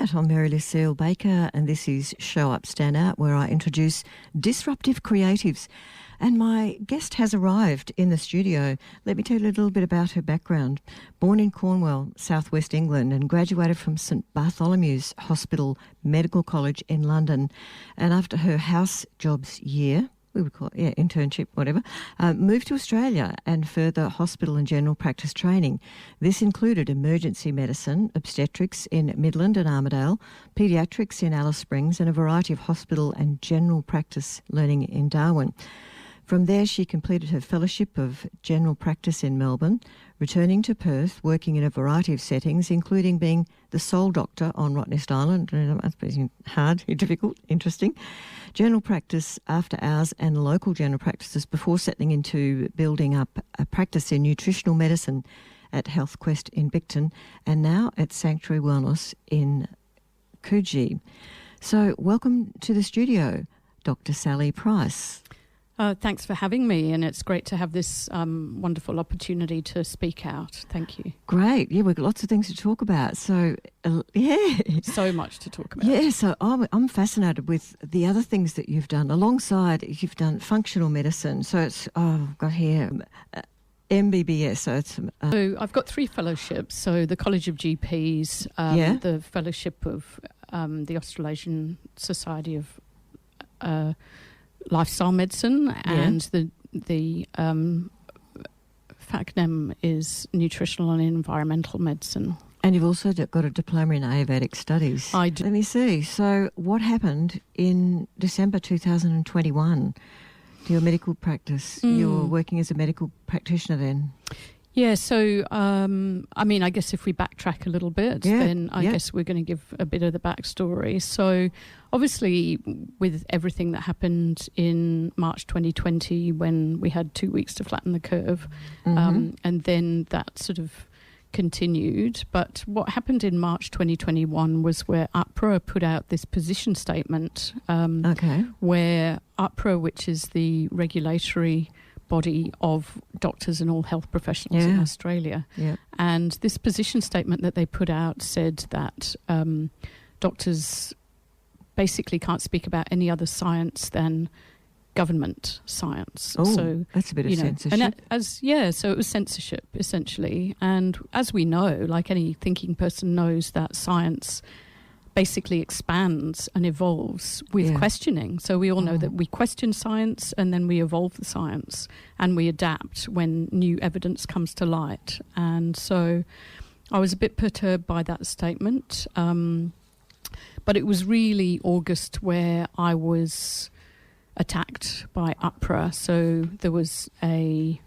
that. I'm Mary-Lucille Baker, and this is Showupstandout, where I introduce disruptive creatives. And my guest has arrived in the studio. Let me tell you a little bit about her background. Born in Cornwall, southwest England, and graduated from St Bartholomew's Hospital Medical College in London. And after her house jobs year, we would call it, internship, whatever, moved to Australia and further hospital and general practice training. This included emergency medicine, obstetrics in Midland and Armidale, paediatrics in Alice Springs, and a variety of hospital and general practice learning in Darwin. From there, she completed her fellowship of general practice in Melbourne, returning to Perth, working in a variety of settings, including being the sole doctor on Rottnest Island. That's pretty hard, difficult, interesting. General practice after hours and local general practices before settling into building up a practice in nutritional medicine at Health Quest in Bicton and now at Sanctuary Wellness in Coogee. So welcome to the studio, Dr. Sally Price. Thanks for having me, and it's great to have this wonderful opportunity to speak out. Thank you. Great. Yeah, we've got lots of things to talk about. So, So much to talk about. Yeah, so I'm fascinated with the other things that you've done. Alongside, you've done functional medicine. So it's, I've got here MBBS. So it's... So I've got 3 fellowships. So the College of GPs, the Fellowship of the Australasian Society of... Lifestyle medicine, and the FACNEM is nutritional and environmental medicine. And you've also got a diploma in Ayurvedic studies. I do. Let me see. So what happened in December 2021 to your medical practice? You were working as a medical practitioner then. Yeah, so, I guess if we backtrack a little bit, then I guess we're going to give a bit of the backstory. So, obviously, with everything that happened in March 2020 when we had 2 weeks to flatten the curve, and then that sort of continued. But what happened in March 2021 was where AHPRA put out this position statement, where AHPRA, which is the regulatory body of doctors and all health professionals in Australia. Yeah. And this position statement that they put out said that doctors basically can't speak about any other science than government science. Oh, so that's a bit of censorship. And so it was censorship, essentially. And as we know, like any thinking person knows, that science basically expands and evolves with questioning. So we all know that we question science and then we evolve the science and we adapt when new evidence comes to light. And so I was a bit perturbed by that statement. But it was really August where I was attacked by AHPRA. So there was an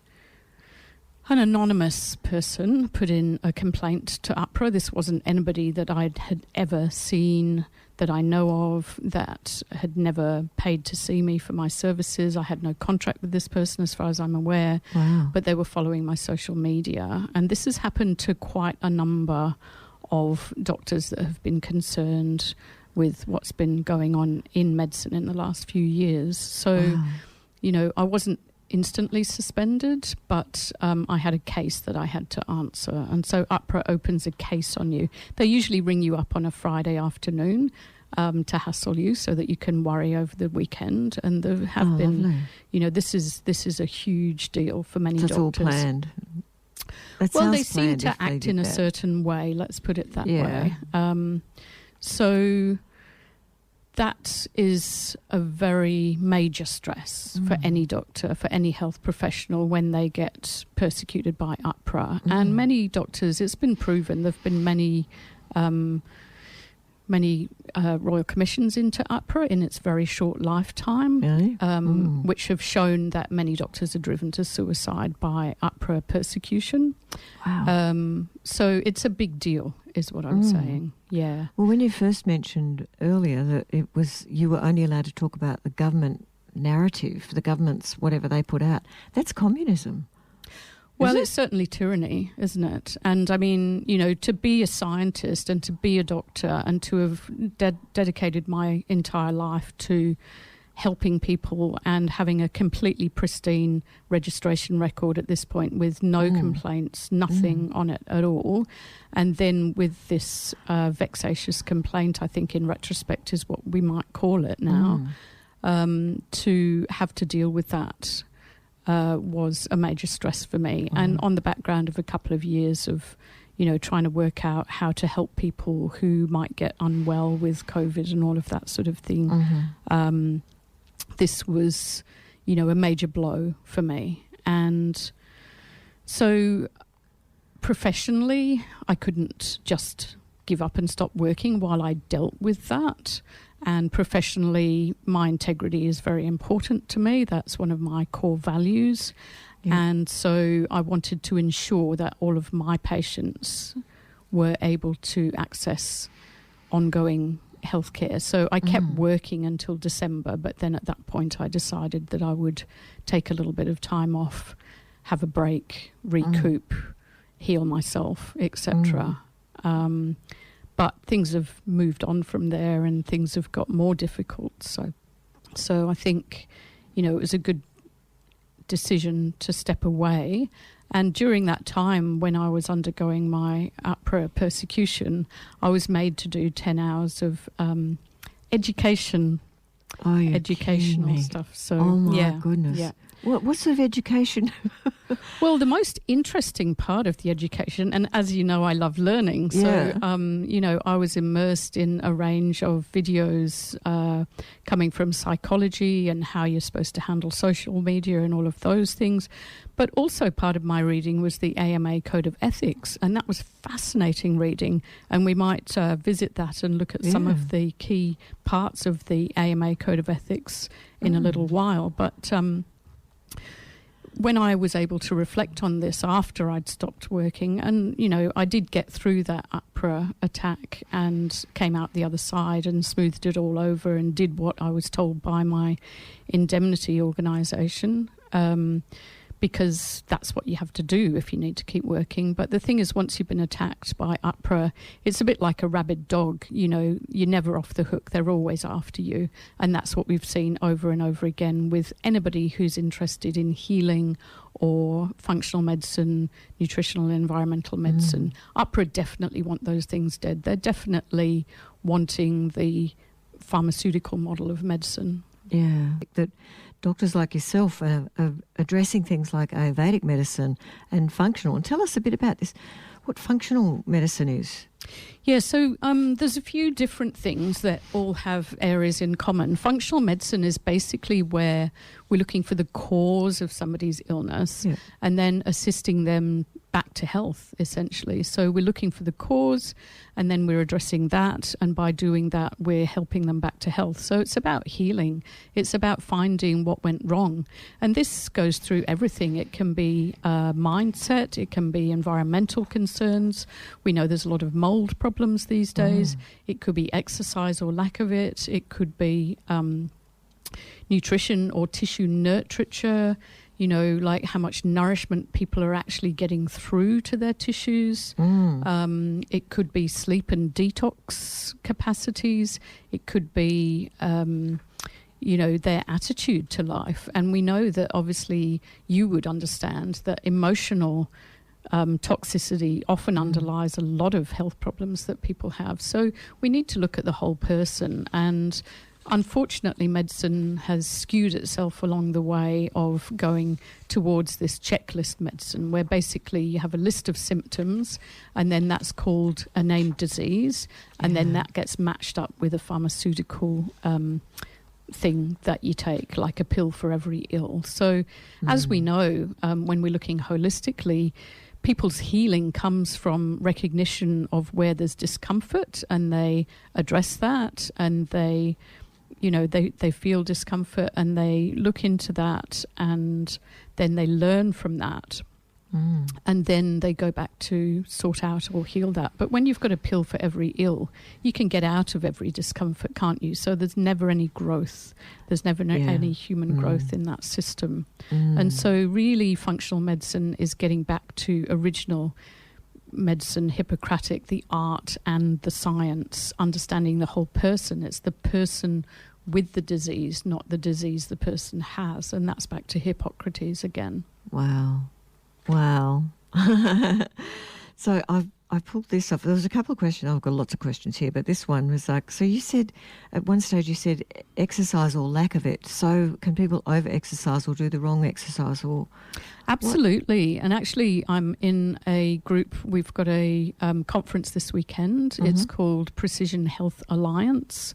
anonymous person put in a complaint to AHPRA. This wasn't anybody that I had ever seen, that I know of, that had never paid to see me for my services. I had no contract with this person as far as I'm aware. Wow. But they were following my social media. And this has happened to quite a number of doctors that have been concerned with what's been going on in medicine in the last few years. So, I wasn't instantly suspended, but I had a case that I had to answer. And so AHPRA opens a case on you. They usually ring you up on a Friday afternoon to hassle you so that you can worry over the weekend. And there have been, this is a huge deal for many doctors. It's all planned. Well, they seem to act in a certain way, let's put it that way. So that is a very major stress for any doctor, for any health professional when they get persecuted by AHPRA. And many doctors, it's been proven, there have been many royal commissions into AHPRA in its very short lifetime, which have shown that many doctors are driven to suicide by AHPRA persecution. Wow. So it's a big deal, is what I'm saying. Yeah. Well, when you first mentioned earlier that you were only allowed to talk about the government narrative, the government's whatever they put out, that's communism. Well, it's certainly tyranny, isn't it? And I mean, to be a scientist and to be a doctor and to have dedicated my entire life to helping people and having a completely pristine registration record at this point with no complaints, nothing on it at all. And then with this vexatious complaint, I think in retrospect is what we might call it now, to have to deal with that was a major stress for me. And on the background of a couple of years of, trying to work out how to help people who might get unwell with COVID and all of that sort of thing. This was, a major blow for me. And so professionally, I couldn't just give up and stop working while I dealt with that. And professionally, my integrity is very important to me. That's one of my core values. Yeah. And so I wanted to ensure that all of my patients were able to access ongoing healthcare. So I kept working until December, but then at that point I decided that I would take a little bit of time off, have a break, recoup, heal myself, etc. But things have moved on from there and things have got more difficult. So I think, it was a good decision to step away. And during that time, when I was undergoing my APRA persecution, I was made to do 10 hours of educational stuff. So, oh my goodness. Yeah. What sort of education? Well, the most interesting part of the education, and as you know, I love learning. So, I was immersed in a range of videos coming from psychology and how you're supposed to handle social media and all of those things. But also part of my reading was the AMA Code of Ethics, and that was fascinating reading. And we might visit that and look at some of the key parts of the AMA Code of Ethics in a little while. But when I was able to reflect on this after I'd stopped working, and, I did get through that APRA attack and came out the other side and smoothed it all over and did what I was told by my indemnity organisation, because that's what you have to do if you need to keep working. But the thing is, once you've been attacked by APRA, it's a bit like a rabid dog. You're never off the hook. They're always after you. And that's what we've seen over and over again with anybody who's interested in healing or functional medicine, nutritional and environmental medicine. APRA definitely want those things dead. They're definitely wanting the pharmaceutical model of medicine. Yeah, that doctors like yourself are addressing things like Ayurvedic medicine and functional. And tell us a bit about this, what functional medicine is. Yeah, so there's a few different things that all have areas in common. Functional medicine is basically where we're looking for the cause of somebody's illness and then assisting them back to health, essentially. So we're looking for the cause and then we're addressing that, and by doing that we're helping them back to health. So it's about healing. It's about finding what went wrong. And this goes through everything. It can be mindset, it can be environmental concerns. We know there's a lot of mold problems these days. It could be exercise or lack of it. It could be nutrition or tissue nurture, like how much nourishment people are actually getting through to their tissues. It could be sleep and detox capacities. It could be, their attitude to life. And we know that obviously you would understand that emotional toxicity often underlies a lot of health problems that people have. So we need to look at the whole person, and unfortunately medicine has skewed itself along the way of going towards this checklist medicine where basically you have a list of symptoms and then that's called a named disease, and then that gets matched up with a pharmaceutical thing that you take, like a pill for every ill. So as we know, when we're looking holistically, people's healing comes from recognition of where there's discomfort, and they address that, and they feel discomfort and they look into that, and then they learn from that. And then they go back to sort out or heal that. But when you've got a pill for every ill, you can get out of every discomfort, can't you? So there's never any growth. There's never any human growth in that system. And so really functional medicine is getting back to original medicine, Hippocratic, the art and the science, understanding the whole person. It's the person with the disease, not the disease the person has. And that's back to Hippocrates again. Wow. So I pulled this up. There was a couple of questions. I've got lots of questions here, but this one was like, so you said, at one stage you said exercise or lack of it. So can people over-exercise or do the wrong exercise? Or Absolutely. What? And actually I'm in a group, we've got a conference this weekend. Mm-hmm. It's called Precision Health Alliance.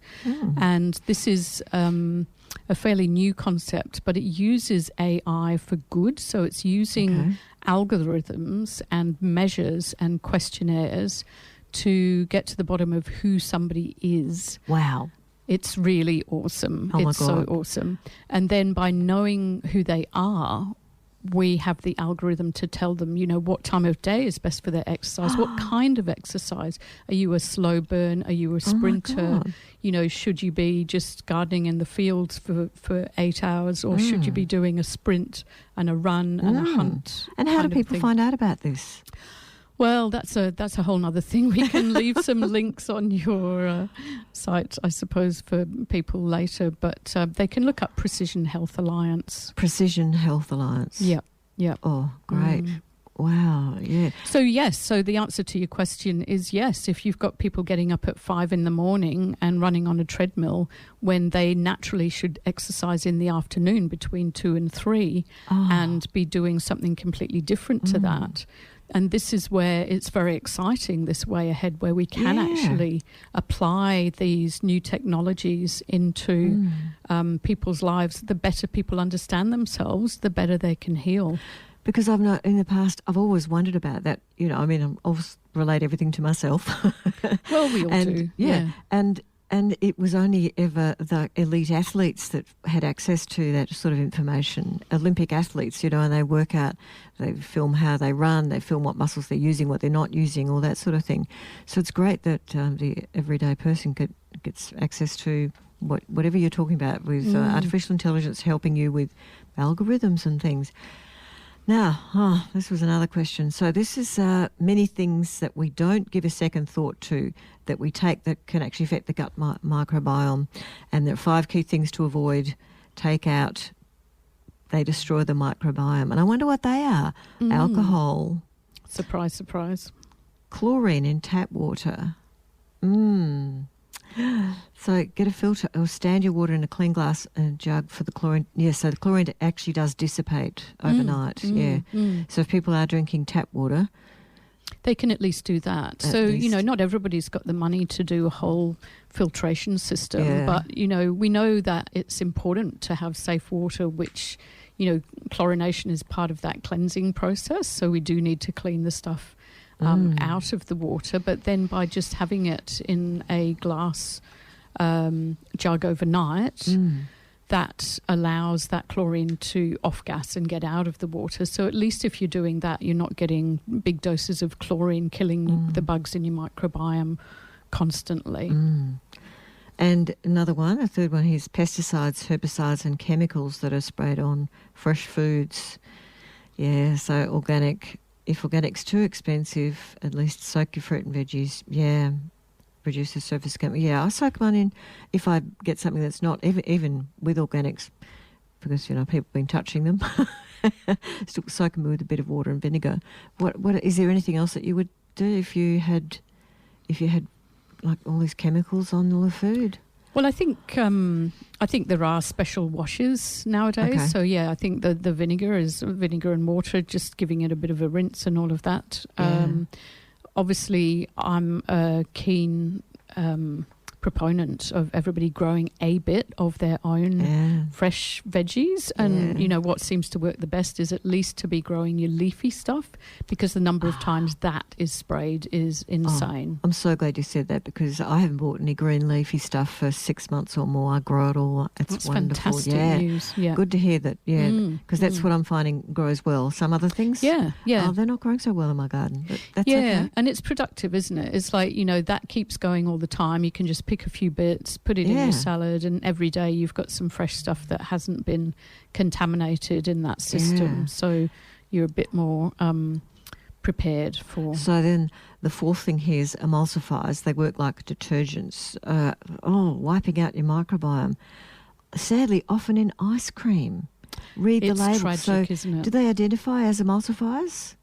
And this is a fairly new concept, but it uses AI for good. So it's using algorithms and measures and questionnaires to get to the bottom of who somebody is. Wow. It's really awesome. Oh my it's God. So awesome. And then by knowing who they are, we have the algorithm to tell them, what time of day is best for their exercise, what kind of exercise. Are you a slow burn? Are you a sprinter? Should you be just gardening in the fields for 8 hours, or should you be doing a sprint and a run and a hunt? And how do people find out about this? Well, that's a whole other thing. We can leave some links on your site, I suppose, for people later. But they can look up Precision Health Alliance. Precision Health Alliance. Yep. Oh, great. Wow, yeah. So yes, so the answer to your question is yes. If you've got people getting up at 5 a.m. and running on a treadmill when they naturally should exercise in the afternoon between 2 and 3 and be doing something completely different to that. And this is where it's very exciting, this way ahead, where we can actually apply these new technologies into people's lives. The better people understand themselves, the better they can heal. Because in the past, I've always wondered about that. I always relate everything to myself. Well, we all do. Yeah. And it was only ever the elite athletes that had access to that sort of information. Olympic athletes, and they work out, they film how they run, they film what muscles they're using, what they're not using, all that sort of thing. So it's great that the everyday person gets access to whatever you're talking about with artificial intelligence helping you with algorithms and things. Now, this was another question. So this is many things that we don't give a second thought to, that we take that can actually affect the gut microbiome. And there are 5 key things to avoid, take out. They destroy the microbiome. And I wonder what they are. Alcohol. Surprise, surprise. Chlorine in tap water. So get a filter or stand your water in a clean glass and jug for the chlorine. Yeah, so the chlorine actually does dissipate overnight. So if people are drinking tap water, they can at least do that. So, not everybody's got the money to do a whole filtration system, but, we know that it's important to have safe water, which, chlorination is part of that cleansing process. So we do need to clean the stuff out of the water, but then by just having it in a glass jug overnight, that allows that chlorine to off-gas and get out of the water. So at least if you're doing that, you're not getting big doses of chlorine killing the bugs in your microbiome constantly. And a third one is pesticides, herbicides and chemicals that are sprayed on fresh foods. Yeah, so organic. If organic's too expensive, at least soak your fruit and veggies. Yeah, reduce the surface chemical. Yeah, I soak mine in if I get something that's not, even with organics, because, people have been touching them. Still soak them with a bit of water and vinegar. What is there anything else that you would do if you had like all these chemicals on all the food? Well, I think there are special washes nowadays. Okay. So yeah, I think the vinegar is vinegar and water, just giving it a bit of a rinse and all of that. Obviously, I'm a keen proponent of everybody growing a bit of their own fresh veggies, and what seems to work the best is at least to be growing your leafy stuff, because the number of times that is sprayed is insane. I'm so glad you said that, because I haven't bought any green leafy stuff for 6 months or more. I grow it all. That's wonderful. Fantastic news. Yeah, good to hear that. Yeah, because that's what I'm finding grows well. Some other things, they're not growing so well in my garden, but that's okay. And it's productive, isn't it? It's like, that keeps going all the time. You can just pick a few bits, put it in your salad, and every day you've got some fresh stuff that hasn't been contaminated in that system. So you're a bit more prepared for. So then the fourth thing here is emulsifiers. They work like detergents. Wiping out your microbiome. Sadly, often in ice cream. Read the label. It's tragic, isn't it? Do they identify as emulsifiers?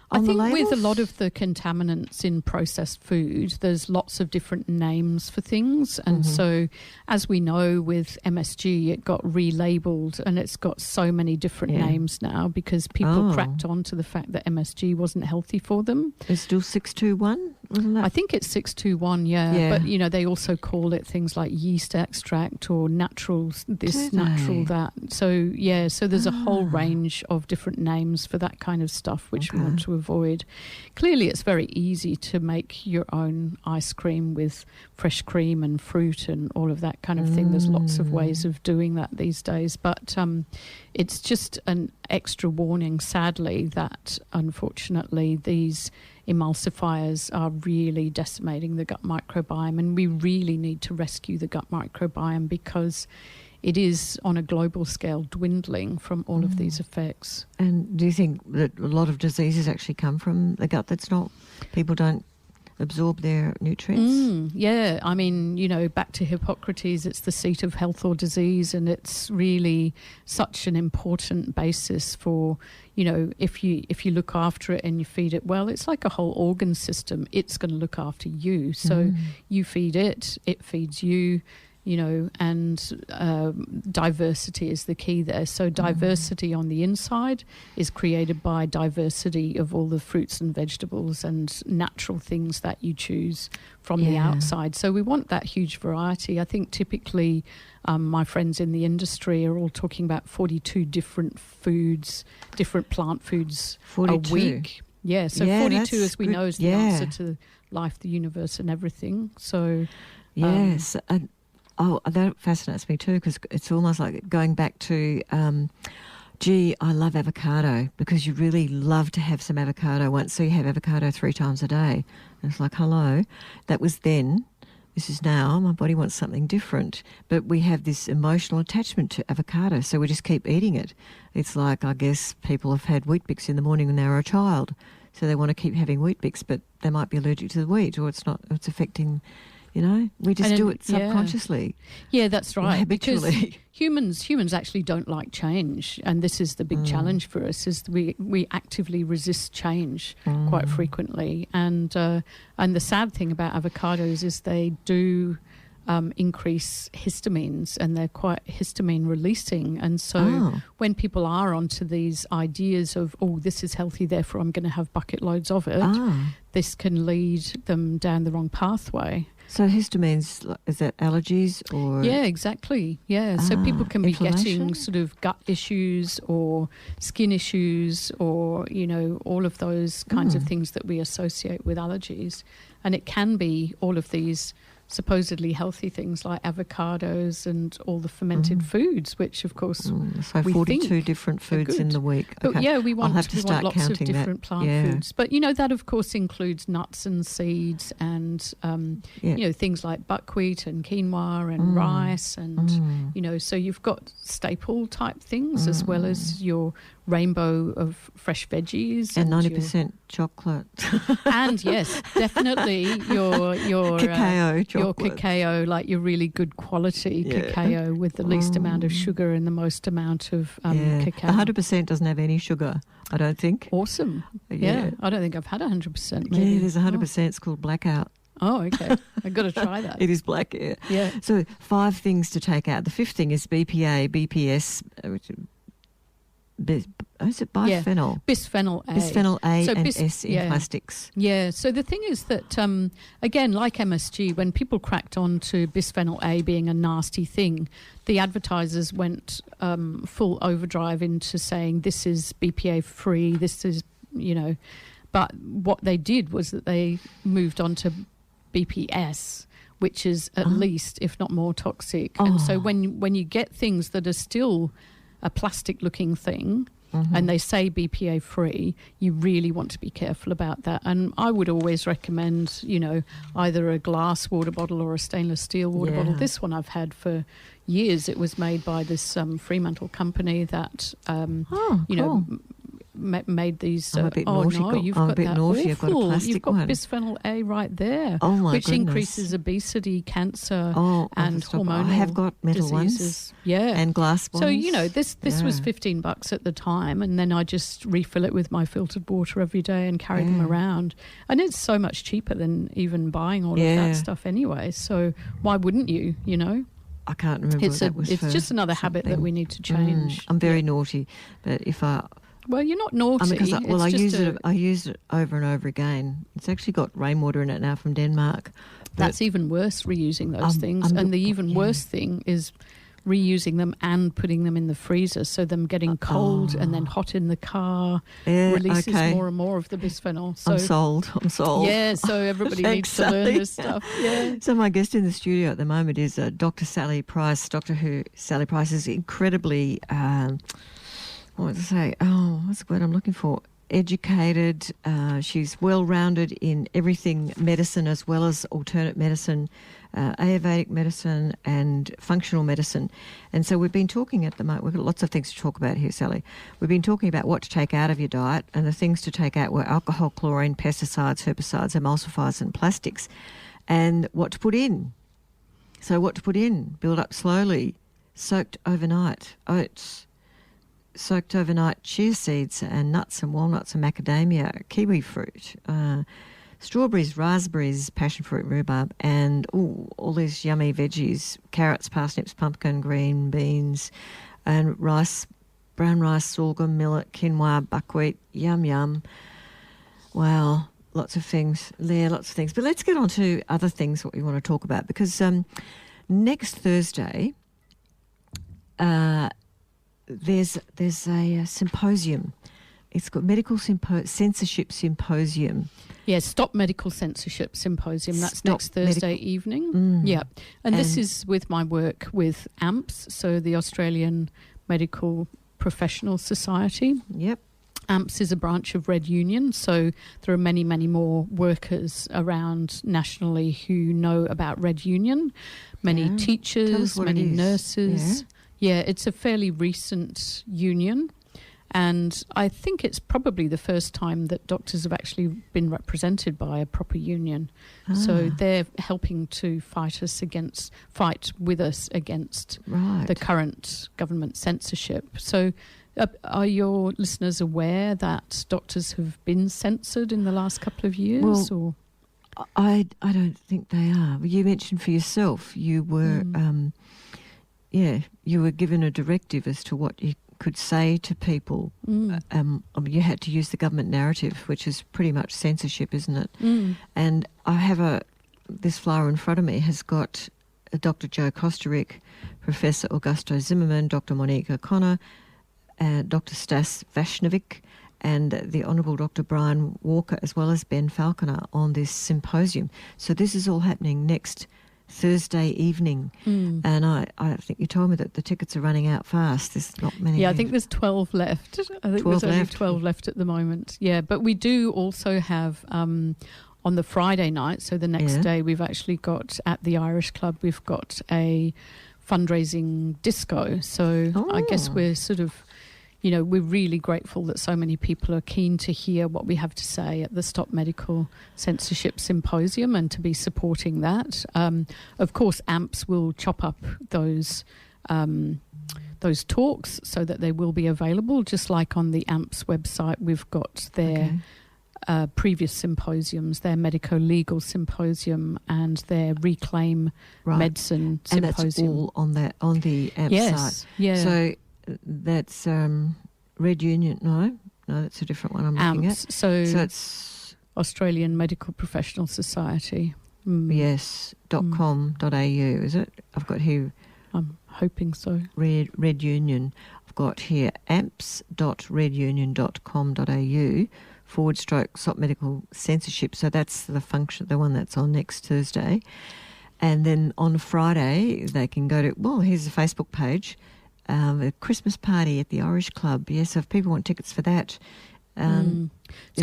I think with a lot of the contaminants in processed food, there's lots of different names for things. And so, as we know with MSG, it got relabeled and it's got so many different names now because people cracked on to the fact that MSG wasn't healthy for them. It's still 621, wasn't that? I think it's 621, yeah. But, you know, they also call it things like yeast extract or natural this, natural that. So, yeah, so there's a whole range of different names for that kind of stuff, which we want to avoid. Clearly, it's very easy to make your own ice cream with fresh cream and fruit and all of that kind of thing. There's lots of ways of doing that these days, but it's just an extra warning, sadly, that unfortunately these emulsifiers are really decimating the gut microbiome, and we really need to rescue the gut microbiome because it is on a global scale dwindling from all of these effects. And do you think that a lot of diseases actually come from the gut? People don't absorb their nutrients? Yeah, I mean, you know, back to Hippocrates, it's the seat of health or disease, and it's really such an important basis for, you know, if you look after it and you feed it well, it's like a whole organ system. It's going to look after you. So you feed it, it feeds you. You know, and diversity is the key there. So diversity on the inside is created by diversity of all the fruits and vegetables and natural things that you choose from the outside. So we want that huge variety. I think typically my friends in the industry are all talking about 42 different foods, different plant foods 42. A week. Yeah, so 42, as we know, is the answer to life, the universe and everything. So yes, that fascinates me too, because it's almost like going back to, I love avocado, because you really love to have some avocado once. So you have avocado 3 times a day. And it's like, hello, that was then. This is now. My body wants something different. But we have this emotional attachment to avocado, so we just keep eating it. It's like, I guess people have had Weet-Bix in the morning when they were a child, so they want to keep having Weet-Bix, but they might be allergic to the wheat, or it's affecting. You know, we just do it subconsciously. Yeah, that's right. Habitually. Because humans actually don't like change, and this is the big challenge for us: is we actively resist change quite frequently. And the sad thing about avocados is they do increase histamines, and they're quite histamine releasing. And so when people are onto these ideas of, this is healthy, therefore I'm going to have bucket loads of it, this can lead them down the wrong pathway. So histamines, is that allergies or? Yeah, exactly. Yeah, so people can be getting sort of gut issues or skin issues or, you know, all of those kinds of things that we associate with allergies. And it can be all of these supposedly healthy things like avocados and all the fermented foods, which of course so 42 different foods in the week. Okay. But yeah, we want lots of different plant foods. But you know, that of course includes nuts and seeds and you know, things like buckwheat and quinoa and rice and you know, so you've got staple type things as well as your rainbow of fresh veggies and 90% chocolate. And yes, definitely your cacao chocolate. Your cacao, like your really good quality cacao with the least amount of sugar and the most amount of cacao. 100% doesn't have any sugar, I don't think. Awesome. Yeah. I don't think I've had 100%. Maybe. Yeah, there's 100%. It's called blackout. Oh, okay. I've got to try that. It is black, yeah. So 5 things to take out. The 5th thing is BPA, BPS, is it biphenyl? Yeah. Bisphenol A. Bisphenol A and S in plastics. Yeah, so the thing is that, again, like MSG, when people cracked on to bisphenol A being a nasty thing, the advertisers went full overdrive into saying this is BPA free, this is, you know, but what they did was that they moved on to BPS, which is at least, if not more, toxic. And so when you get things that are still a plastic-looking thing, and they say BPA free, you really want to be careful about that. And I would always recommend, you know, either a glass water bottle or a stainless steel water bottle. This one I've had for years. It was made by this Fremantle company that, you know, made these. I'm a bit naughty. No, you've I'm got a bit that naughty. Awful. I've got a plastic You've got one. bisphenol A right there, Oh my which goodness. increases obesity, cancer, Oh, and hormonal I have got metal diseases. ones. Yeah, and glass ones. So this was $15 at the time, and then I just refill it with my filtered water every day and carry them around. And it's so much cheaper than even buying all of that stuff anyway. So why wouldn't you? You know. I can't remember. It's just another habit that we need to change. I'm very naughty, but if I you're not naughty. I use it over and over again. It's actually got rainwater in it now from Denmark. That's even worse, reusing those things. And the even worse thing is reusing them and putting them in the freezer, so them getting cold and then hot in the car releases more and more of the bisphenol. So, I'm sold. Yeah, so everybody needs to learn this stuff. Yeah. So my guest in the studio at the moment is Dr. Sally Price. Sally Price is incredibly, what's the word I'm looking for? Educated. She's well-rounded in everything medicine as well as alternate medicine, Ayurvedic medicine and functional medicine. And so we've been talking at the moment, we've got lots of things to talk about here, Sally. We've been talking about what to take out of your diet, and the things to take out were alcohol, chlorine, pesticides, herbicides, emulsifiers and plastics, and what to put in. So what to put in, build up slowly, soaked overnight oats, soaked overnight chia seeds and nuts and walnuts and macadamia, kiwi fruit, strawberries, raspberries, passion fruit, rhubarb, and all these yummy veggies, carrots, parsnips, pumpkin, green beans, and rice, brown rice, sorghum, millet, quinoa, buckwheat, yum, yum. Wow, lots of things there, lots of things. But let's get on to other things what we want to talk about, because next Thursday there's a symposium. It's got Medical Censorship Symposium. Yeah, Stop Medical Censorship Symposium. That's next Thursday evening. Yeah. And this is with my work with AMPS, so the Australian Medical Professional Society. Yep. AMPS is a branch of Red Union, so there are many, many more workers around nationally who know about Red Union. Many teachers, many nurses. Yeah, it's a fairly recent union. And I think it's probably the first time that doctors have actually been represented by a proper union. So they're helping to fight with us against the current government censorship. So are your listeners aware that doctors have been censored in the last couple of years? Well, I don't think they are. You mentioned for yourself you were you were given a directive as to what you could say to people. You had to use the government narrative, which is pretty much censorship, isn't it? And I have this flyer in front of me has got Dr. Joe Kosterick, Professor Augusto Zimmerman, Dr. Monique O'Connor, Dr. Stas Vaishnavic, and the Honourable Dr. Brian Walker, as well as Ben Falconer, on this symposium. So this is all happening next Thursday evening, and I think you told me that the tickets are running out fast. There's not many. Yeah, I think there's 12 left. I think there's only 12 left at the moment. Yeah, but we do also have on the Friday night, so the next day, we've actually got at the Irish Club, we've got a fundraising disco. So I guess we're sort of, we're really grateful that so many people are keen to hear what we have to say at the Stop Medical Censorship Symposium and to be supporting that. Of course, AMPS will chop up those talks so that they will be available, just like on the AMPS website. We've got their previous symposiums, their medico-legal symposium and their reclaim medicine symposium. And that's all on the AMPS site. Yeah. So that's Red Union. No, that's a different one I'm looking at. So it's Australian Medical Professional Society. Yes, .com.au, is it? I've got here. I'm hoping so. Red Union. I've got here amps.redunion.com.au/stop medical censorship. So that's the one that's on next Thursday. And then on Friday, they can go to, here's the Facebook page. A Christmas party at the Irish Club. Yes, so if people want tickets for that, so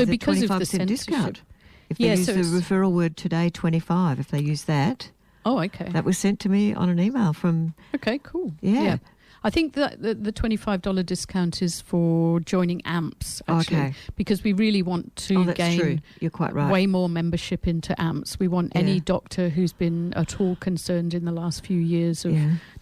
because of the censorship discount, if they use the referral word today 25, if they use that. Oh, okay. That was sent to me on an email from. Okay, cool. Yeah. I think that the $25 discount is for joining AMPS, actually, because we really want to gain You're quite right. way more membership into AMPS. We want any doctor who's been at all concerned in the last few years of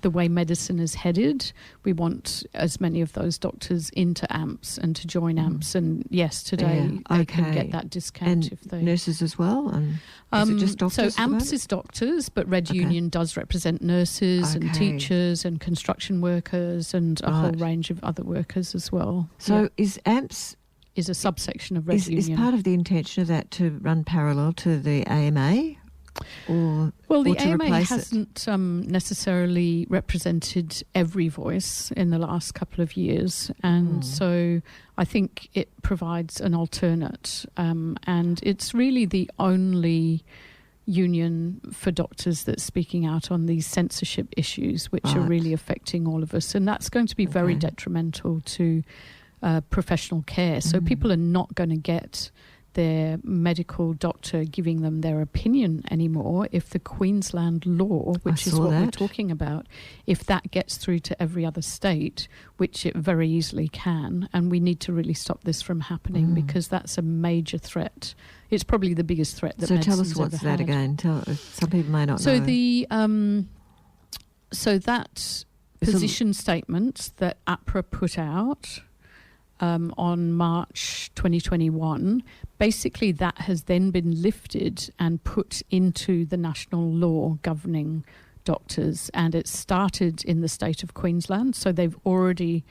the way medicine is headed. We want as many of those doctors into AMPS and to join AMPS. And yes, today they can get that discount. And if they nurses as well? And is it just doctors? So AMPS is doctors, but Red Union does represent nurses and teachers and construction workers and a whole range of other workers as well. So is AMPS... is a subsection of Red Union. Is part of the intention of that to run parallel to the AMA? The AMA hasn't necessarily represented every voice in the last couple of years, and so I think it provides an alternate, and it's really the only union for doctors that's speaking out on these censorship issues, which are really affecting all of us, and that's going to be very detrimental to professional care. So people are not going to get their medical doctor giving them their opinion anymore if the Queensland law, which is what we're talking about, if that gets through to every other state, which it very easily can, and we need to really stop this from happening because that's a major threat. It's probably the biggest threat that medicine's ever had. So tell us what's that again. Some people may not know. So that position statement that APRA put out on March 2021, basically that has then been lifted and put into the national law governing doctors, and it started in the state of Queensland, so they've already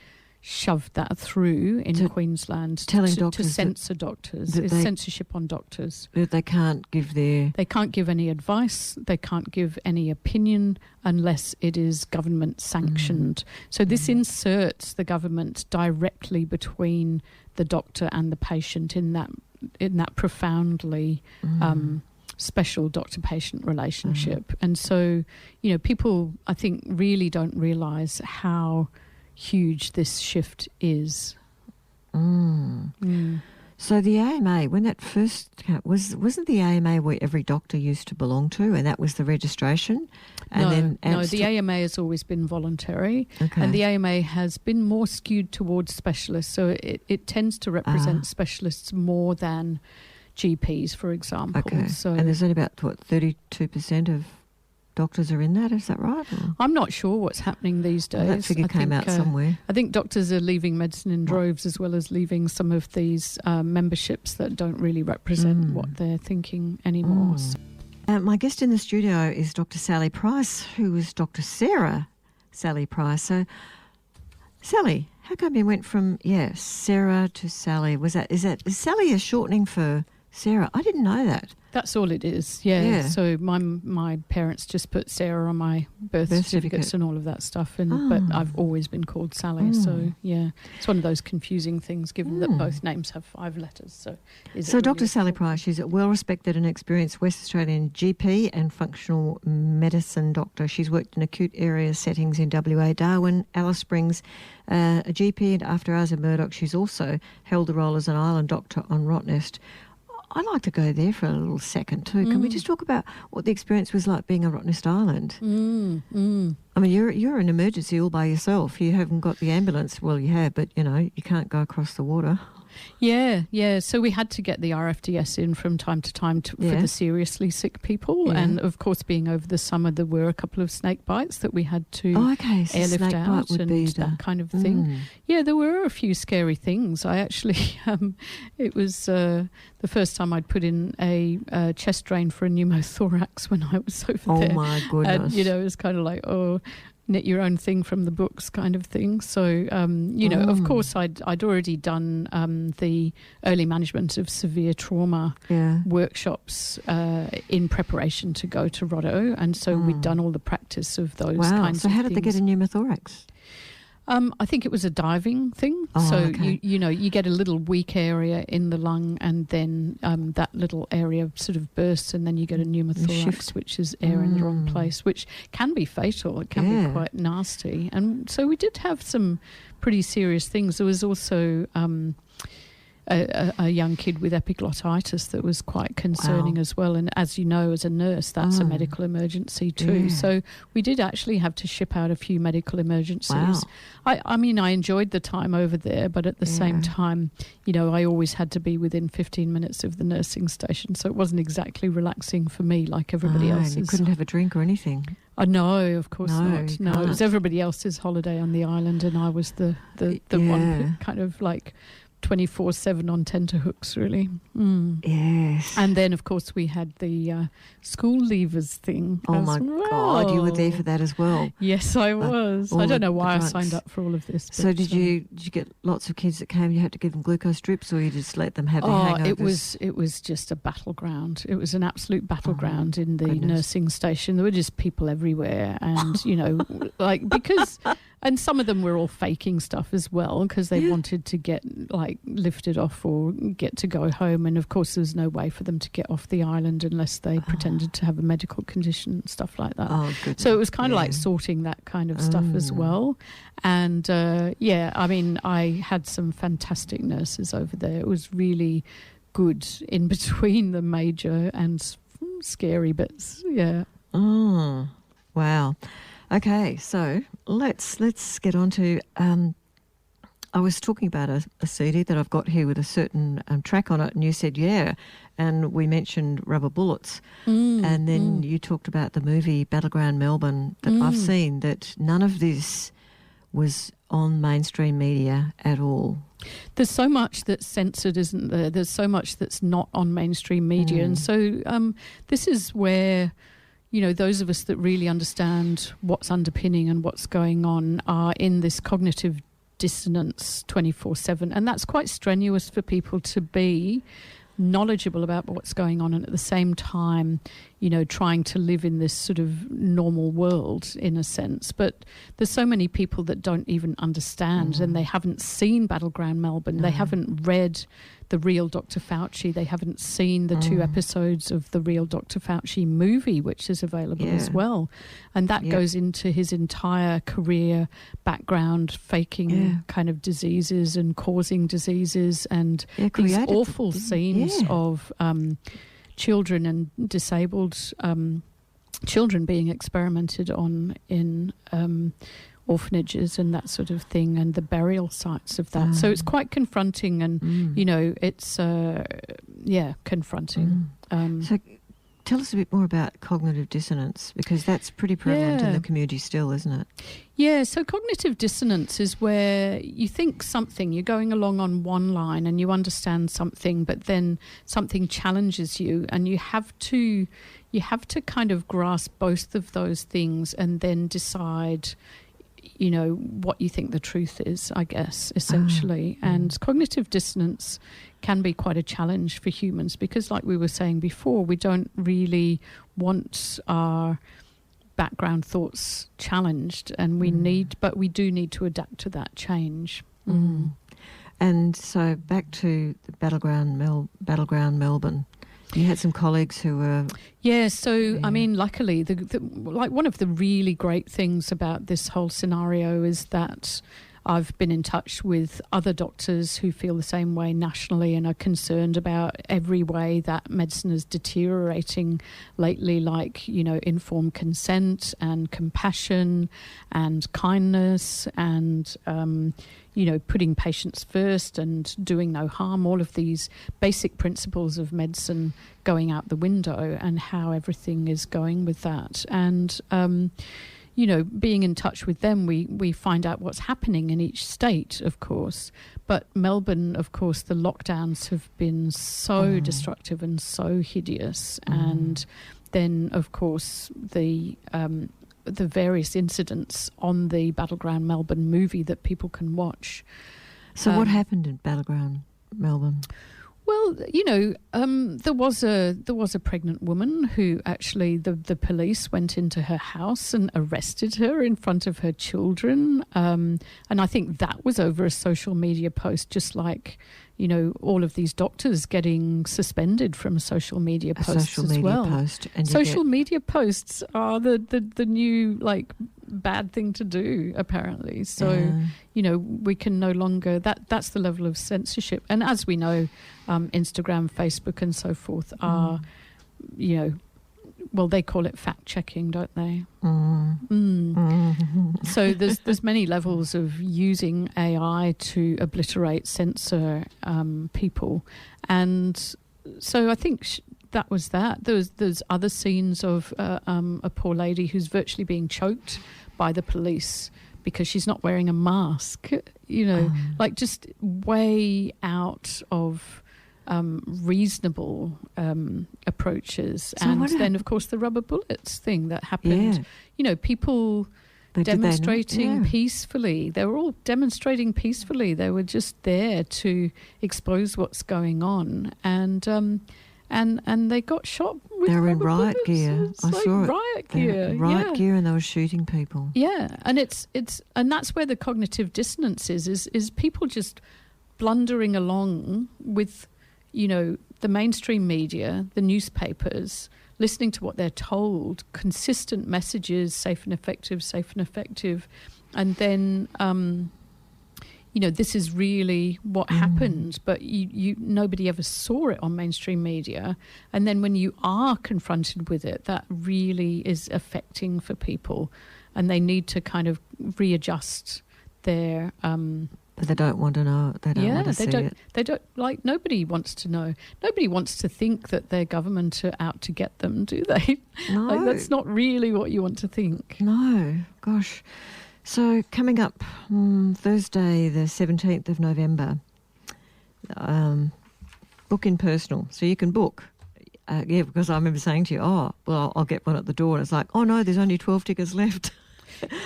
shoved that through in Queensland telling to censor doctors. It's censorship on doctors. They can't give They can't give any advice. They can't give any opinion unless it is government sanctioned. So this inserts the government directly between the doctor and the patient in that profoundly special doctor-patient relationship. And so, people, I think, really don't realise how huge this shift is. So the AMA, when that first came, wasn't the AMA where every doctor used to belong to, and that was the registration? And no, the AMA has always been voluntary, and the AMA has been more skewed towards specialists, so it tends to represent specialists more than GPs, for example. So, and there's only about, 32% of doctors are in that, is that right? Or? I'm not sure what's happening these days. That figure came out somewhere. I think doctors are leaving medicine in droves, as well as leaving some of these memberships that don't really represent what they're thinking anymore. My guest in the studio is Dr. Sally Price, who is Dr. Sarah Sally Price. So, Sally, how come you went from Sarah to Sally? Is Sally a shortening for Sarah? I didn't know that. That's all it is, yeah. So my parents just put Sarah on my birth certificates and all of that stuff, but I've always been called Sally. So it's one of those confusing things, given that both names have 5 letters. So really Dr. Sally Price, she's a well-respected and experienced West Australian GP and functional medicine doctor. She's worked in acute area settings in WA, Darwin, Alice Springs, a GP, and after hours in Murdoch. She's also held the role as an island doctor on Rottnest. I'd like to go there for a little second too. Can we just talk about what the experience was like being on Rottnest Island? I mean, you're an emergency all by yourself. You haven't got the ambulance. Well, you have, but, you can't go across the water. Yeah. So we had to get the RFDS in from time to time for the seriously sick people. Yeah. And, of course, being over the summer, there were a couple of snake bites that we had to airlift out and that kind of thing. Yeah, there were a few scary things. I actually, it was the first time I'd put in a chest drain for a pneumothorax when I was over there. Oh, my goodness. And, it was kind of like, knit your own thing from the books kind of thing. So, of course, I'd already done the early management of severe trauma workshops in preparation to go to Rotto. And so we'd done all the practice of those kinds of things. So how did they get a pneumothorax? I think it was a diving thing. You get a little weak area in the lung, and then that little area sort of bursts, and then you get a pneumothorax, which is air in the wrong place, which can be fatal. It can be quite nasty. And so we did have some pretty serious things. There was also a young kid with epiglottitis that was quite concerning as well. And as you know, as a nurse, that's a medical emergency too. Yeah. So we did actually have to ship out a few medical emergencies. Wow. I mean, I enjoyed the time over there, but at the same time, you know, I always had to be within 15 minutes of the nursing station. So it wasn't exactly relaxing for me like everybody else's. You couldn't have a drink or anything? No, of course not. No, it was everybody else's holiday on the island, and I was the one kind of like 24/7 on tenterhooks, really. Yes. And then, of course, we had the school leavers thing. Oh, my God. You were there for that as well. Yes, I was. I don't know why I signed up for all of this. So did you get lots of kids that came, you had to give them glucose drips, or you just let them have their hangovers? It was just a battleground. It was an absolute battleground in the nursing station. There were just people everywhere. And, you know, like, because... And some of them were all faking stuff as well, because they wanted to get like lifted off or get to go home. And of course, there's no way for them to get off the island unless they pretended to have a medical condition and stuff like that. Oh, goodness. So it was kind of like sorting that kind of stuff as well. And I mean, I had some fantastic nurses over there. It was really good in between the major and scary bits. Yeah. Oh, wow. Okay, so let's get on to. I was talking about a CD that I've got here with a certain track on it, and you said and we mentioned Rubber Bullets, and then you talked about the movie Battleground Melbourne that I've seen. That none of this was on mainstream media at all. There's so much that's censored, isn't there? There's so much that's not on mainstream media, and so this is where, you know, those of us that really understand what's underpinning and what's going on are in this cognitive dissonance 24/7. And that's quite strenuous for people to be knowledgeable about what's going on and at the same time, you know, trying to live in this sort of normal world in a sense. But there's so many people that don't even understand and they haven't seen Battleground Melbourne. They haven't read The Real Dr. Fauci. They haven't seen the 2 episodes of The Real Dr. Fauci movie, which is available as well. And that goes into his entire career background, faking kind of diseases and causing diseases and these awful scenes of children and disabled children being experimented on in orphanages and that sort of thing, and the burial sites of that. So it's quite confronting, and you know, it's confronting. So tell us a bit more about cognitive dissonance, because that's pretty prevalent in the community still, isn't it? Yeah, so cognitive dissonance is where you think something, you're going along on one line and you understand something, but then something challenges you, and you have to kind of grasp both of those things and then decide, you know, what you think the truth is, I guess, essentially. And cognitive dissonance can be quite a challenge for humans because, like we were saying before, we don't really want our background thoughts challenged, and we do need to adapt to that change. And so back to the Battleground Melbourne. You had some colleagues who were... Yeah, so, I mean, luckily, like one of the really great things about this whole scenario is that I've been in touch with other doctors who feel the same way nationally and are concerned about every way that medicine is deteriorating lately, like, you know, informed consent and compassion and kindness and, you know, putting patients first and doing no harm, all of these basic principles of medicine going out the window, and how everything is going with that. And, you know, being in touch with them, we find out what's happening in each state, of course. But Melbourne, of course, the lockdowns have been so destructive and so hideous. And then, of course, the various incidents on the Battleground Melbourne movie that people can watch. So what happened in Battleground Melbourne? Well, you know, there was a pregnant woman who actually the police went into her house and arrested her in front of her children. And I think that was over a social media post, just like, you know, all of these doctors getting suspended from social media posts as well. Post, and social media posts are the new, like, bad thing to do, apparently. So, we can no longer, that's the level of censorship. And as we know, Instagram, Facebook and so forth are, well, they call it fact-checking, don't they? So there's many levels of using AI to obliterate, censor people. And so I think that was that. There's other scenes of a poor lady who's virtually being choked by the police because she's not wearing a mask, like just way out of reasonable approaches. So and then, of course, the rubber bullets thing that happened. People demonstrating peacefully. They were all demonstrating peacefully. They were just there to expose what's going on. And they got shot with they were in riot bullets. gear. It's I saw it. Riot gear. Riot gear, and they were shooting people. Yeah, and and that's where the cognitive dissonance is people just blundering along with, the mainstream media, the newspapers, listening to what they're told, consistent messages, safe and effective, and then this is really what happened, but you nobody ever saw it on mainstream media. And then when you are confronted with it, that really is affecting for people, and they need to kind of readjust their but they don't want to know. They don't want to see it. They don't, like, nobody wants to know. Nobody wants to think that their government are out to get them, do they? No. Like, that's not really what you want to think. No, gosh. So coming up Thursday, the 17th of November, book in personal. So you can book. Because I remember saying to you, I'll get one at the door. And it's like, oh, no, there's only 12 tickets left.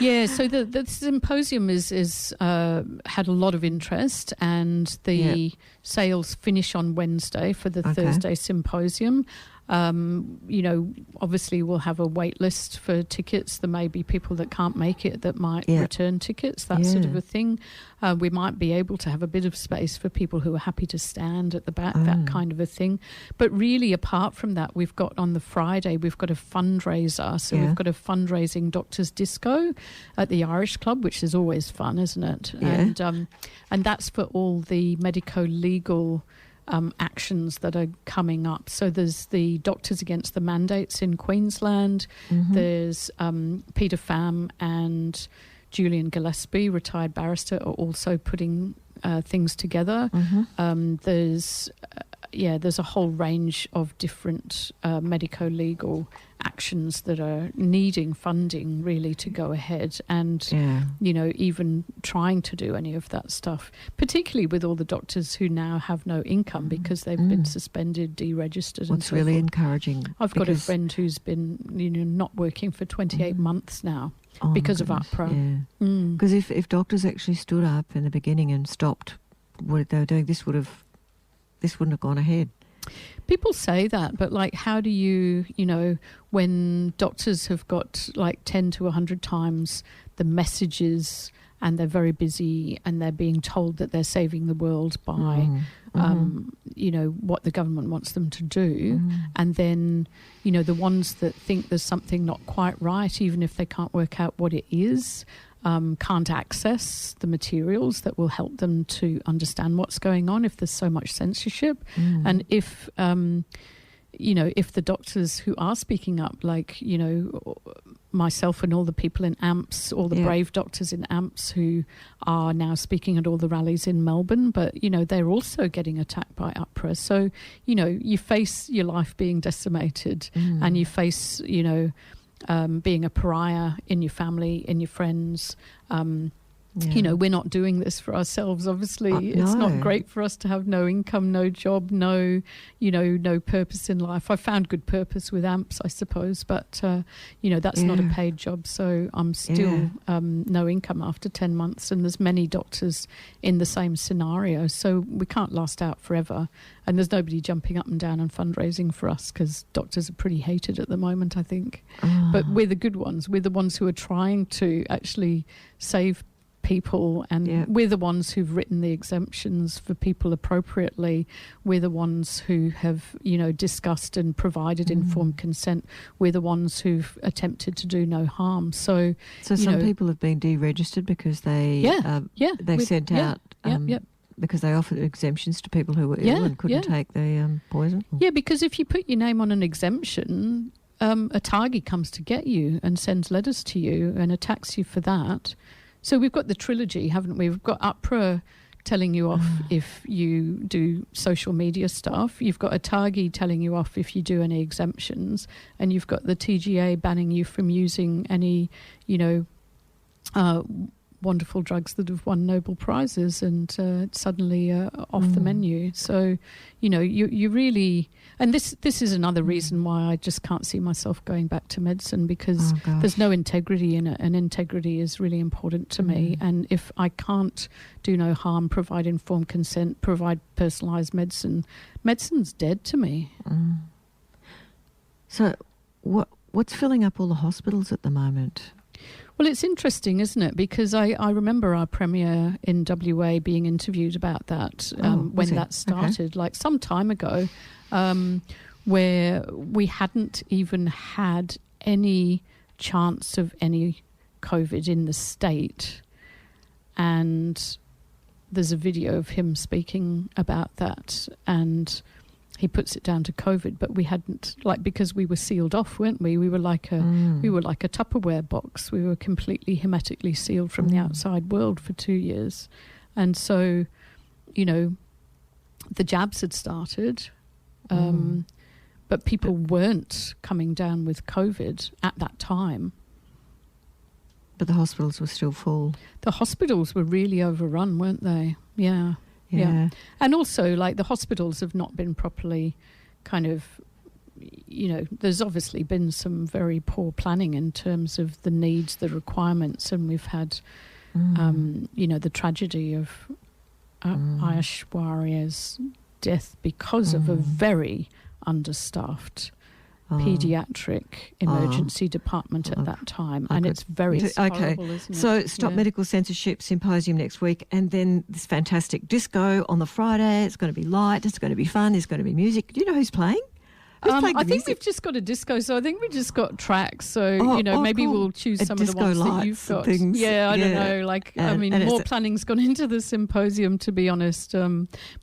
Yeah, so the symposium is had a lot of interest, and the sales finish on Wednesday for the Thursday symposium. Obviously we'll have a wait list for tickets. There may be people that can't make it that might return tickets, that sort of a thing. We might be able to have a bit of space for people who are happy to stand at the back, that kind of a thing. But really, apart from that, we've got on the Friday, we've got a fundraiser. So we've got a fundraising doctors disco at the Irish Club, which is always fun, isn't it? Yeah. And that's for all the medico-legal actions that are coming up. So there's the Doctors Against the Mandates in Queensland. There's Peter Pham and Julian Gillespie, retired barrister, are also putting things together. There's a whole range of different medico-legal actions that are needing funding really to go ahead, and even trying to do any of that stuff, particularly with all the doctors who now have no income because they've been suspended, deregistered. What's really forth. Encouraging. I've got a friend who's been not working for 28 months now because of APRA. Because if doctors actually stood up in the beginning and stopped what they were doing, this wouldn't have gone ahead. People say that, but like, how do you, when doctors have got like 10 to 100 times the messages, and they're very busy, and they're being told that they're saving the world by, what the government wants them to do. And then, the ones that think there's something not quite right, even if they can't work out what it is, can't access the materials that will help them to understand what's going on if there's so much censorship. And if the doctors who are speaking up, like, myself and all the people in AMPS, all the brave doctors in AMPS who are now speaking at all the rallies in Melbourne, but, they're also getting attacked by APRA. So, you face your life being decimated, and you face, being a pariah in your family, in your friends. We're not doing this for ourselves, obviously. It's not great for us to have no income, no job, no purpose in life. I found good purpose with AMPS, I suppose, but, that's not a paid job. So I'm still no income after 10 months, and there's many doctors in the same scenario. So we can't last out forever. And there's nobody jumping up and down and fundraising for us because doctors are pretty hated at the moment, I think. But we're the good ones. We're the ones who are trying to actually save people, and we're the ones who've written the exemptions for people appropriately. We're the ones who have, discussed and provided informed consent. We're the ones who've attempted to do no harm. So some people have been deregistered because they've sent out because they offered exemptions to people who were ill and couldn't take the poison. Yeah, because if you put your name on an exemption, a Targi comes to get you and sends letters to you and attacks you for that. So we've got the trilogy, haven't we? We've got APRA telling you off if you do social media stuff. You've got a Targi telling you off if you do any exemptions. And you've got the TGA banning you from using any, wonderful drugs that have won Nobel Prizes and suddenly off the menu. So, you really... And this is another reason why I just can't see myself going back to medicine, because there's no integrity in it, and integrity is really important to me. And if I can't do no harm, provide informed consent, provide personalised medicine, medicine's dead to me. So what's filling up all the hospitals at the moment? Well, it's interesting, isn't it? Because I remember our Premier in WA being interviewed about that when that started, like some time ago, where we hadn't even had any chance of any COVID in the state. And there's a video of him speaking about that, and he puts it down to COVID, but we hadn't, because we were sealed off, weren't we? We were like a Tupperware box. We were completely hermetically sealed from the outside world for 2 years. And so, the jabs had started, but people weren't coming down with COVID at that time. But the hospitals were still full. The hospitals were really overrun, weren't they? Yeah. And also, the hospitals have not been properly there's obviously been some very poor planning in terms of the needs, the requirements, and we've had, the tragedy of Aishwarya's death because of a very understaffed paediatric emergency department at that time, and it's very horrible, isn't it? So Stop Medical Censorship Symposium next week, and then this fantastic disco on the Friday. It's going to be light, it's going to be fun, there's going to be music. Do you know who's playing? I think we've just got a disco, so I think we just got tracks. So, maybe cool. We'll choose some of the ones that you've got. Things. Yeah, I don't know. More planning's gone into the symposium, to be honest.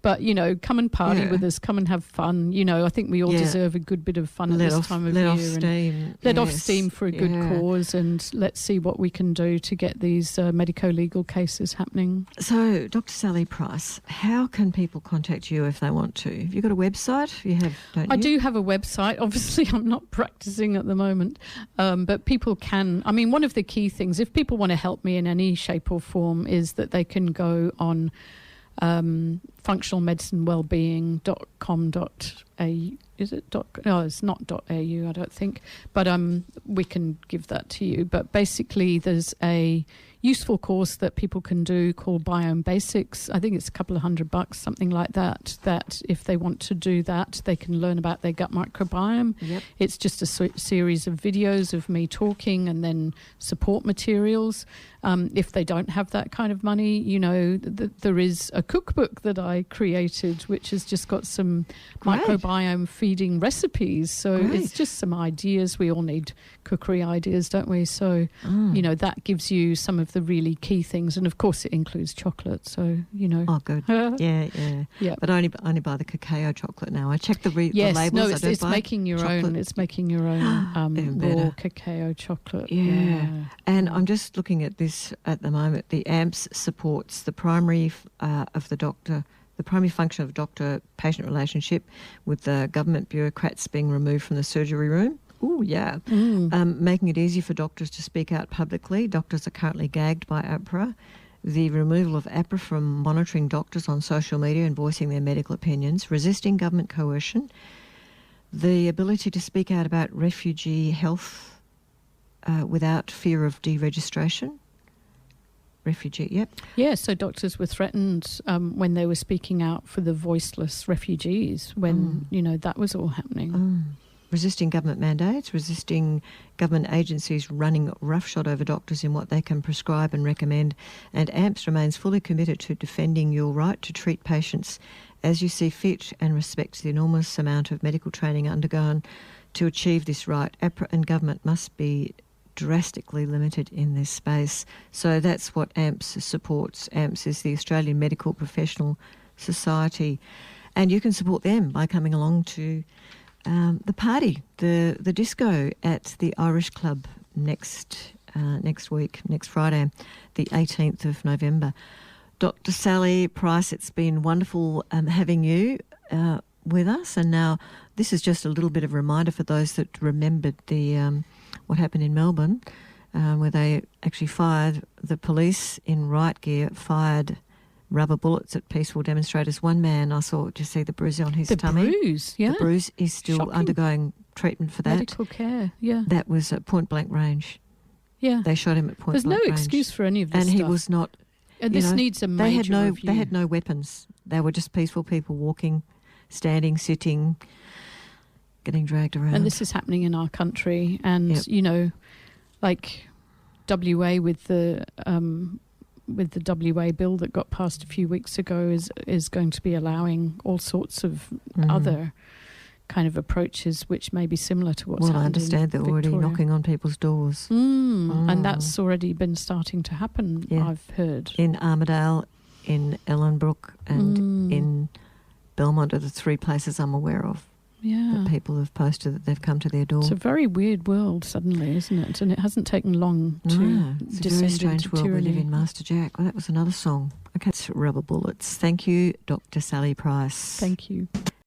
But, come and party with us, come and have fun. I think we all deserve a good bit of fun at this time of year. Let off steam for a good cause, and let's see what we can do to get these medico-legal cases happening. So, Dr. Sally Price, how can people contact you if they want to? Have you got a website? You have, don't you? I do have a website. Obviously, I'm not practicing at the moment, but people can. One of the key things, if people want to help me in any shape or form, is that they can go on functionalmedicinewellbeing.com.au. Is it? No, it's not .au, I don't think. But we can give that to you. But basically, there's a useful course that people can do called Biome Basics. I think it's a couple of $100, something like that, that if they want to do that, they can learn about their gut microbiome. Yep. It's just a series of videos of me talking and then support materials. If they don't have that kind of money, there is a cookbook that I created, which has just got some microbiome feeding recipes. So it's just some ideas. We all need cookery ideas, don't we? So, that gives you some of the really key things. And, of course, it includes chocolate. So, Oh, good. Yeah. But only buy the cacao chocolate now. I check the labels. No, it's making your own. It's making your own raw cacao chocolate. Yeah. And I'm just looking at this at the moment. The AMPS supports the primary the primary function of doctor-patient relationship, with the government bureaucrats being removed from the surgery room. Making it easy for doctors to speak out publicly. Doctors are currently gagged by APRA. The removal of APRA from monitoring doctors on social media and voicing their medical opinions. Resisting government coercion. The ability to speak out about refugee health without fear of deregistration. Yeah, so doctors were threatened when they were speaking out for the voiceless refugees when, that was all happening. resisting government mandates, resisting government agencies running roughshod over doctors in what they can prescribe and recommend. And AMPS remains fully committed to defending your right to treat patients as you see fit and respects the enormous amount of medical training undergone to achieve this right. APRA and government must be drastically limited in this space. So that's what AMPS supports. AMPS is the Australian Medical Professional Society. And you can support them by coming along to the party, the disco at the Irish Club next week, next Friday, the 18th of November. Dr. Sally Price, it's been wonderful having you with us. And now this is just a little bit of a reminder for those that remembered the what happened in Melbourne, where they actually fired, the police in riot gear fired rubber bullets at peaceful demonstrators. One man I saw, to see the bruise on his tummy. The bruise, yeah. The bruise is still Shocking. undergoing treatment for that. Medical care, yeah. That was at point blank range. Yeah. They shot him at point There's blank range. no excuse for any of this and stuff. he was not... And this needs a major review. They had no weapons. They were just peaceful people walking, standing, sitting, getting dragged around. And this is happening in our country. And, you know, like WA with the WA bill that got passed a few weeks ago is going to be allowing all sorts of other kind of approaches which may be similar to what's happened I understand they're already knocking on people's doors. And that's already been starting to happen, I've heard. In Armidale, in Ellenbrook and in Belmont are the three places I'm aware of. Yeah. That people have posted that they've come to their door. It's a very weird world suddenly, isn't it? And it hasn't taken long to it's descend a very strange into world tyranny. we live in, Master Jack. Well, that was another song. Okay, it's Rubber Bullets. Thank you, Dr. Sally Price. Thank you.